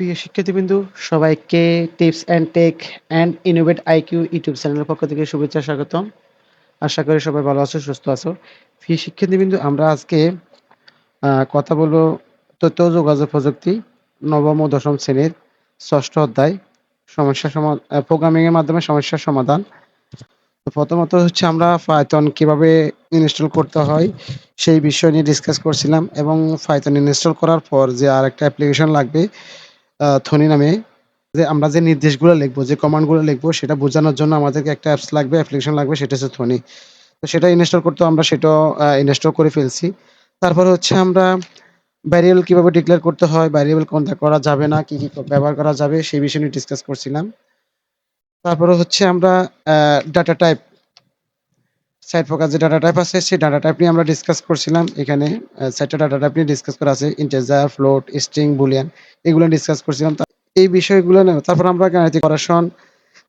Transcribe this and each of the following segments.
প্রিয় শিক্ষার্থীবৃন্দু, সবাইকে tips and tech and innovate IQ YouTube চ্যানেলের পক্ষ থেকে শুভেচ্ছা স্বাগতম। আশা করি সবাই ভালো আছো, সুস্থ আছো। প্রিয় শিক্ষার্থীবৃন্দু, আমরা আজকে কথা বলবো তথ্য ও যোগাযোগ প্রযুক্তি নবম ও দশম শ্রেণীর ষষ্ঠ অধ্যায় প্রোগ্রামিং এর মাধ্যমে সমস্যার সমাধান। তো প্রথমত হচ্ছে আমরা পাইথন কিভাবে ইনস্টল করতে হয় সেই বিষয় নিয়ে ডিসকাস করছিলাম, এবং পাইথন ইনস্টল করার পর যে আরেকটা অ্যাপ্লিকেশন লাগবে থনি নামে, যে আমরা যে নির্দেশগুলো লিখবো, যে কমান্ডগুলো লিখবো সেটা বোঝানোর জন্য আমাদেরকে একটা অ্যাপস লাগবে, অ্যাপ্লিকেশন লাগবে, সেটা হচ্ছে থনি। তো সেটা ইনস্টল করতে আমরা সেটাও ইনস্টল করে ফেলছি। তারপরে হচ্ছে আমরা ভ্যারিয়েবল কিভাবে ডিক্লেয়ার করতে হয়, ভ্যারিয়েবল কোনটা করা যাবে না, কি কি ব্যবহার করা যাবে সেই বিষয় নিয়ে ডিসকাস করছিলাম। তারপরে হচ্ছে আমরা ডাটা টাইপ, সাইড প্রকার যে ডাটা টাইপ আছে সেই ডাটা টাইপ নিয়ে আমরা ডিসকাস করছিলাম। এখানে 4টা ডাটা টাইপ নিয়ে ডিসকাস করা আছে: ইন্টিজার, ফ্লোট, স্ট্রিং, বুলিয়ান। এগুলো ডিসকাস করছিলাম। এই বিষয়গুলো নিয়ে তারপর আমরা গাণিতিক অপারেশন,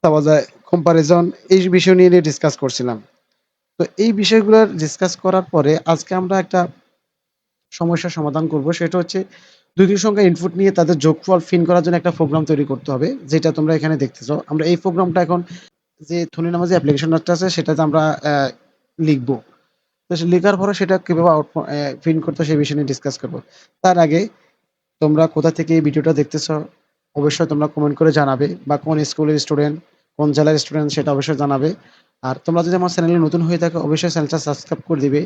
তারপর যায় কম্পারিজন, এই বিষয় নিয়ে ডিসকাস করছিলাম। তো এই বিষয়গুলো ডিসকাস করার পরে আজকে আমরা একটা সমস্যার সমাধান করব। সেটা হচ্ছে দুইটি সংখ্যা ইনপুট নিয়ে তাদের যোগফল ফিন করার জন্য একটা প্রোগ্রাম তৈরি করতে হবে, যেটা তোমরা এখানে দেখতেছো। আমরা এই প্রোগ্রামটা এখন যে থনি নামে যে অ্যাপ্লিকেশনটা আছে সেটাতে আমরা লিখবো। তো লেখার পরে সেটা কিভাবে প্রিন্ট করতে হয় সেই বিষয় নিয়ে ডিসকাস করব। তার আগে তোমরা কোথা থেকে এই ভিডিওটা দেখতেছো অবশ্যই তোমরা কমেন্ট করে জানাবে, বা কোন স্কুলের স্টুডেন্ট, কোন জেলার স্টুডেন্ট সেটা অবশ্যই জানাবে। আর তোমরা যদি আমার চ্যানেলে নতুন হয়ে থাকো অবশ্যই চ্যানেলটা সাবস্ক্রাইব করে দিবে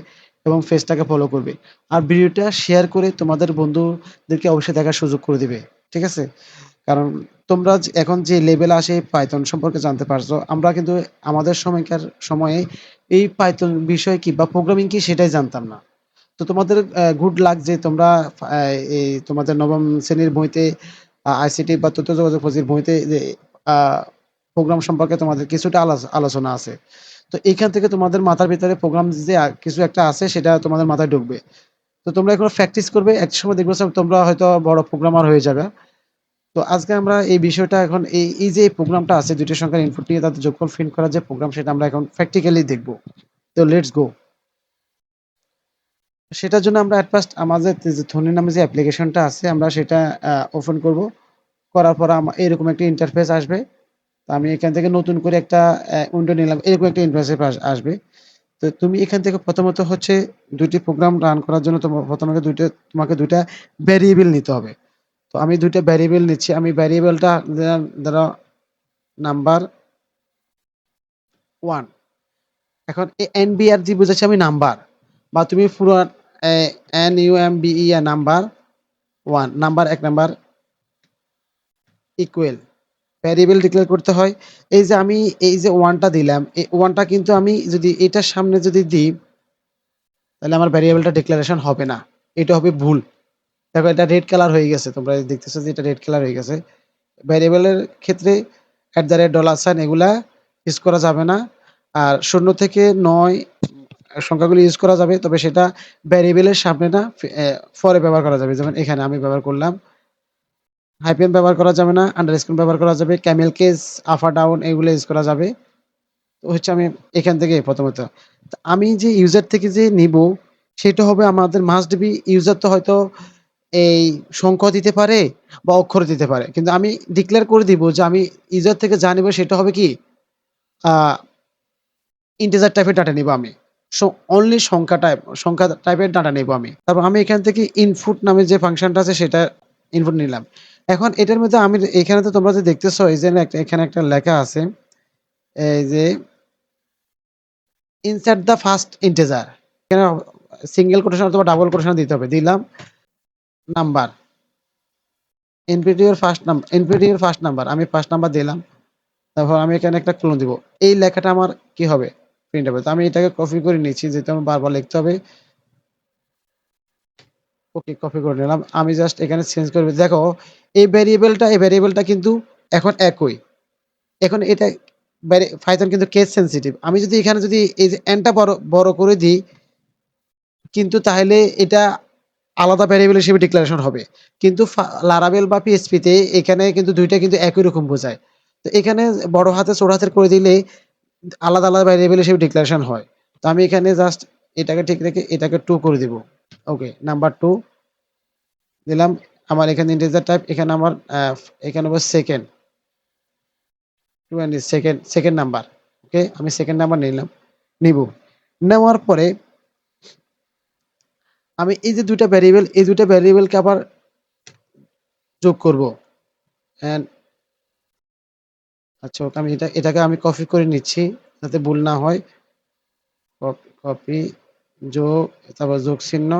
এবং পেজটাকে ফলো করবে। আর ভিডিওটা শেয়ার করে তোমাদের বন্ধুদেরকে অবশ্যই দেখার সুযোগ করে দিবে। ঠিক আছে? কারণ তোমরা এখন যে লেভেল আসে পাইথন সম্পর্কে জানতে পারছো, আমরা কিন্তু আমাদের সময়কার সময়ে এই পাইথন বিষয় কি বা প্রোগ্রামিং কি সেটাই জানতাম না। তো তোমাদের গুড লাক যে তোমরা এই তোমাদের নবম শ্রেণীর বইতে আইসিটি বা তথ্য যোগাযোগ প্রযুক্তির বইতে যে প্রোগ্রাম সম্পর্কে তোমাদের কিছুটা আলোচনা আছে। তো এইখান থেকে তোমাদের মাথার ভিতরে প্রোগ্রাম যে কিছু একটা আছে সেটা তোমাদের মাথায় ঢুকবে। তো তোমরা এগুলো প্র্যাকটিস করবে, এক সময় দেখবে তোমরা হয়তো বড় প্রোগ্রামার হয়ে যাবে। তো আজকে আমরা এই বিষয়টা এখন এই যে প্রোগ্রামটা আছে দুইটি সংখ্যার ইনপুট নিয়ে তাদের যোগফল প্রিন্ট করার যে প্রোগ্রাম সেটা আমরা এখন প্র্যাকটিক্যালি দেখব। তো লেটস গো। সেটার জন্য আমরা এট ফার্স্ট আমাদের যে থনি নামে যে অ্যাপ্লিকেশনটা আছে আমরা সেটা ওপেন করব। করার পর এরকম একটা ইন্টারফেস আসবে। তো আমি এখান থেকে নতুন করে একটা উইন্ডো নিলাম, এরকম একটা ইন্টারফেস আসবে। তো তুমি এখান থেকে প্রথমত হচ্ছে দুইটি প্রোগ্রাম রান করার জন্য তোমাকে দুইটা ভ্যারিয়েবল নিতে হবে। তো আমি দুইটা ভ্যারিয়েবল নিচ্ছি। আমি ভ্যারিয়েবলটা ধরো নাম্বার 1। এখন NBRG বুঝাচ্ছি আমি নাম্বার, বা তুমি পুরো NUMBE number 1, number 1 number equal variable declare করতে হয়। এই যে আমি এই যে 1টা দিলাম, এই 1টা কিন্তু আমি যদি এটার সামনে যদি দিই তাহলে আমার ভ্যারিয়েবলটা ডিক্লারেশন হবে না, এটা হবে ভুল। দেখো এটা রেড কালার হয়ে গেছে, তোমরা দেখতেছো যে এটা রেড কালার হয়ে গেছে। ভ্যারিয়েবলের ক্ষেত্রে $, এগুলা ইউজ করা যাবে না। আর 0 থেকে 9 সংখ্যাগুলো ইউজ করা যাবে, তবে সেটা ভ্যারিয়েবলের সামনে না, পরে ব্যবহার করা যাবে। যেমন এখানে আমি ব্যবহার করলাম। হাইফেন ব্যবহার করা যাবে না, আন্ডারস্কোর ব্যবহার করা যাবে, ক্যামেল কেস, আপ আর ডাউন এগুলো ইউজ করা যাবে। তো হচ্ছে আমি এখান থেকে প্রথমত আমি যে ইউজার থেকে যে নিব সেটা হবে আমাদের মাস্ট বি। ইউজার তো হয়তো এই সংখ্যা দিতে পারে বা অক্ষর দিতে পারে, কিন্তু আমি ডিক্লেয়ার করে দিব যে আমি ইউজার থেকে যা নিব সেটা হবে কি ইন্টিজার টাইপের ডাটা নিব আমি। অনলি সংখ্যা টাইপের ডাটা নিব আমি। তারপর আমি এখান থেকে ইনপুট নামে যে ফাংশনটা আছে সেটা ইনপুট নিলাম। এখন এটার মধ্যে আমি এখানে তো তোমরা যে দেখতেছো এই যে এখানে একটা লেখা আছে, এই যে ইনসার্ট দ্য ফার্স্ট ইন্টিজার। এখানে সিঙ্গেল কোটেশন অথবা ডাবল কোটেশন দিতে হবে। দিলাম নাম্বার, ইনপুট ফার্স্ট নাম্বার, আমি ফার্স্ট নাম্বার দিলাম। তারপর আমি এখানে একটা ক্লোন দিব। এই লেখাটা আমার কি হবে, প্রিন্ট হবে। তো আমি এটাকে কপি করে নিচ্ছি, যেহেতু আমার বারবার লিখতে হবে। ওকে, কপি করে নিলাম। আমি জাস্ট এখানে চেঞ্জ করব। দেখো এই ভ্যারিয়েবলটা কিন্তু এখন একই। এখন এটা পাইথন কিন্তু কেস সেনসিটিভ। আমি যদি এখানে যদি এই যে এনটা বড় করে দিই, কিন্তু তাহলে এটা আলাদা ভ্যারিয়েবল হিসেবে ডিক্লারেশন হবে। কিন্তু লারাভেল বা পিএইচপিতে এখানে কিন্তু দুইটা কিন্তু একই রকম বোঝায়। তো এখানে বড় হাতে ছোট হাতের করে দিলে আলাদা আলাদা ভ্যারিয়েবল হিসেবে ডিক্লারেশন হয়। তো আমি এখানে জাস্ট এটাকে ঠিক রেখে এটাকে 2 করে দিব। ওকে, নাম্বার 2 দিলাম। আমার এখানে ইন্টিজার টাইপ, এখানে আমার এখানে হবে সেকেন্ড, 20 সেকেন্ড নাম্বার। ওকে, আমি সেকেন্ড নাম্বার নিব। নেওয়ার পরে আমি এই যে দুইটা ভ্যারিয়েবল, এই দুইটা ভ্যারিয়েবলকে আবার যোগ করব। এন্ড আচ্ছা, ওকে, আমি এটাকে আমি কপি করে নিচ্ছি যাতে ভুল না হয়। কপি, যোগ, তারপর যোগ চিহ্ন,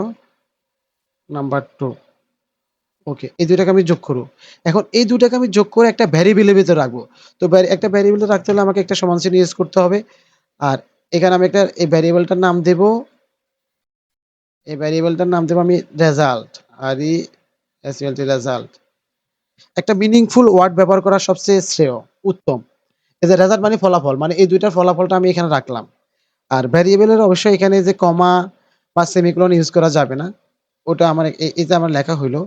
নাম্বার 2। ওকে, এই দুইটাকে আমি যোগ করব। এখন এই দুইটাকে আমি যোগ করে একটা ভ্যারিয়েবলের ভিতরে রাখবো। তো একটা ভ্যারিয়েবলে রাখতে হলে আমাকে একটা সমান চিহ্ন ইউজ করতে হবে। আর এখানে আমি একটা এই ভ্যারিয়েবলটার নাম দেব, আমি রেজাল্ট। আর ই এস এল টি, রেজাল্ট। একটা মিনিংফুল ওয়ার্ড ব্যবহার করা সবচেয়ে শ্রেয়, উত্তম। এই যে রেজাল্ট মানে ফলাফল, মানে এই দুইটার ফলাফলটা আমি এখানে রাখলাম। আর ভ্যারিয়েবলের অবশ্যই এখানে যে কমা বা সেমিকোলন ইউজ করা যাবে না। ওটা আমার এই যে আমার লেখা হইলো।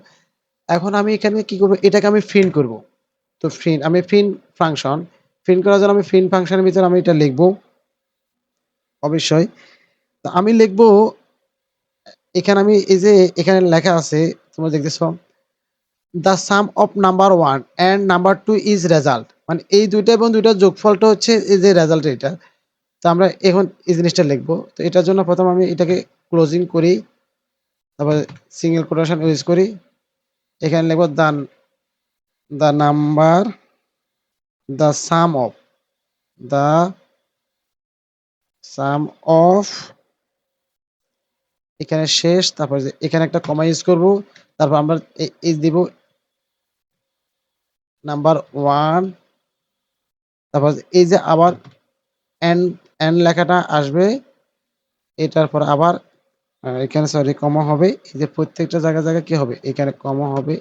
এখন আমি এখানে কি করব, এটাকে আমি প্রিন্ট করব। তো প্রিন্ট ফাংশন, প্রিন্ট করার জন্য আমি প্রিন্ট ফাংশনের ভিতরে আমি এটা লিখবো অবশ্যই। তো আমি লিখবো এখানে, আমি এই যে এখানে লেখা আছে তোমরা দেখতেছো, the sum of number 1 and number 2 is result. মানে এই দুইটা এবং দুইটার যোগফলটা হচ্ছে এই যে রেজাল্ট এটা। তো আমরা এখন এই জিনিসটা লিখবো। তো এটার জন্য প্রথম আমি এটাকে ক্লোজিং করি, তারপর সিঙ্গেল কোটেশন ইউজ করি। এখানে লিখবো the number, the sum of, the sum of, এখানে শেষ, তারপর যে এখানে একটা কমা ইউজ করব। তারপর আমরা এই দিব নাম্বার 1, তারপর এই যে আবার এন এন লেখাটা আসবে, এটার পর আবার এখানে সরি কমা হবে। এই যে প্রত্যেকটা জায়গায় কি হবে, এখানে কমা হবে,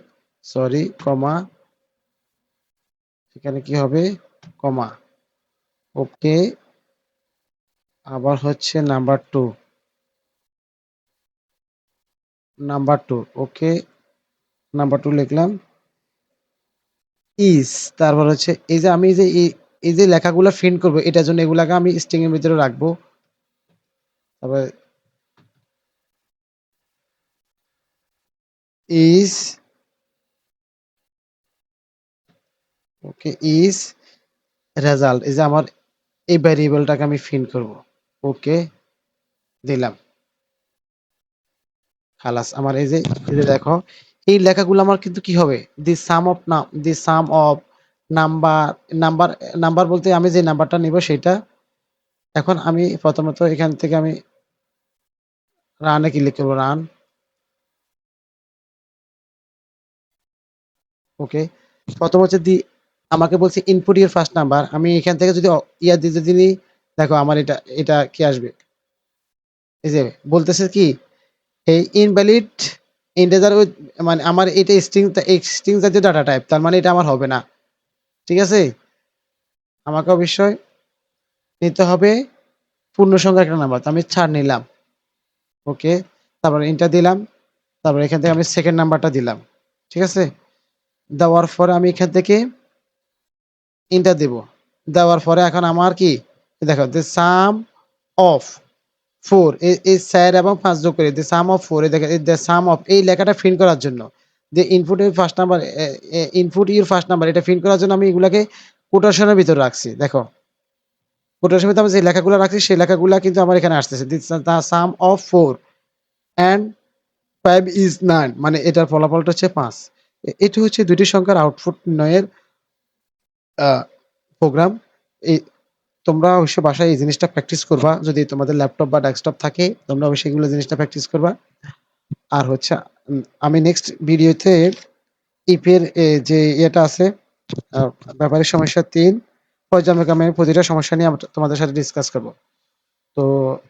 সরি কমা, এখানে কি হবে, কমা। ওকে, আবার হচ্ছে নাম্বার 2। ওকে, নাম্বার 2 লিখলাম। ইজ, তারপর হচ্ছে এই যে আমি এই যে লেখাগুলো প্রিন্ট করব, এটার জন্য এগুলাকে আমি স্ট্রিং এর ভিতরে রাখবো। তারপর ইজ, ওকে, ইজ রেজাল্ট। এই যে আমার এই ভ্যারিয়েবলটাকে আমি প্রিন্ট করব। ওকে, দিলাম। খালাস, আমার এই যে দেখো, এই লেখাগুলো আমার কিন্তু কি হবে, দি সাম অফ নাম্বার, নাম্বার নাম্বার বলতে আমি যে নাম্বারটা নিব সেটা। এখন আমি প্রথমত এখান থেকে আমি রানে ক্লিক করবো, রান। ওকে, প্রথম হচ্ছে আমাকে বলছে ইনপুট ইউর ফার্স্ট নাম্বার। আমি এখান থেকে যদি ইয়া দিয়ে যদি দেখো আমার এটা এটা কি আসবে, এই যে বলতেছে কি, এই ইনভ্যালিড ইন্টিজার উইথ, মানে আমার এটা স্ট্রিং জাতীয় ডাটা টাইপ, তার মানে এটা আমার হবে না। ঠিক আছে, আমাকে অবশ্যই নিতে হবে পূর্ণ সংখ্যার একটা নাম্বার। তো আমি 4 নিলাম। ওকে, তারপর ইন্টার দিলাম। তারপর এখান থেকে আমি সেকেন্ড নাম্বারটা দিলাম। ঠিক আছে, দেওয়ার পরে আমি এখান থেকে ইন্টার দেব। দেওয়ার পরে এখন আমার কি, দেখো দ্য সাম অফ 4, এই 4 এবং 5 যোগ করে দ্য সাম অফ 4, এই দেখো দ্য সাম অফ, এই লেখাটা প্রিন্ট করার জন্য যে ইনপুট ইউর ফার্স্ট নাম্বার, এটা প্রিন্ট করার জন্য আমি এগুলাকে কোটেশনের ভিতরে রাখছি। দেখো কোটেশনের ভিতরে আমি যে লেখাগুলো রাখছি সেই লেখাগুলো কিন্তু আমার এখানে আসতেছে, the sum of 4 and 5 is 9, মানে এটার ফলাফলটা হচ্ছে 5। এটি হচ্ছে দুটি সংখ্যার আউটপুট নির্ণয়ের প্রোগ্রাম। এই তোমরা অবশ্যই বাসায় এই জিনিসটা প্র্যাকটিস করবা। যদি তোমাদের ল্যাপটপ বা ডেস্কটপ থাকে তোমরা অবশ্যই এগুলো জিনিসটা প্র্যাকটিস করবা। আর হচ্ছে আমি নেক্সট ভিডিওতে ইফের যে ইয়েটা আছে, আহ, ব্যবহারিক সমস্যা 3 পর্যায়ক্রমে প্রতিটা সমস্যা নিয়ে তোমাদের সাথে ডিসকাস করব। তো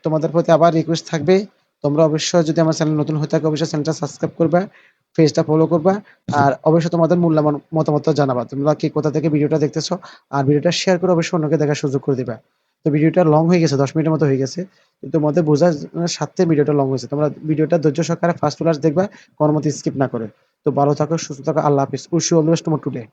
তোমাদের প্রতি আবার রিকোয়েস্ট থাকবে, তোমরা অবশ্যই যদি আমার চ্যানেল নতুন হয়ে থাকে অবশ্যই চ্যানেলটা সাবস্ক্রাইব করবা, পেজটা ফলো করবা। আর অবশ্যই তোমাদের মূল্যবান মতামত জানাবা, তোমরা কি কোথা থেকে ভিডিওটা দেখতেছো। আর ভিডিওটা শেয়ার করে অবশ্যই অন্যকে দেখার সুযোগ করে দিবা। তো ভিডিওটা লং হয়ে গেছে, 10 মিনিটের মতো হয়ে গেছে। তো তোমাদের বোঝার সাথে ভিডিওটা লং হয়েছে, তোমরা ভিডিওটা ধৈর্য সহকারে ফার্স্ট ক্লাস দেখবা, কোনো মতে স্কিপ না করে। তো ভালো থাকো, সুস্থ থাকো, আল্লাহ হাফিজ। Wish you always tomorrow today.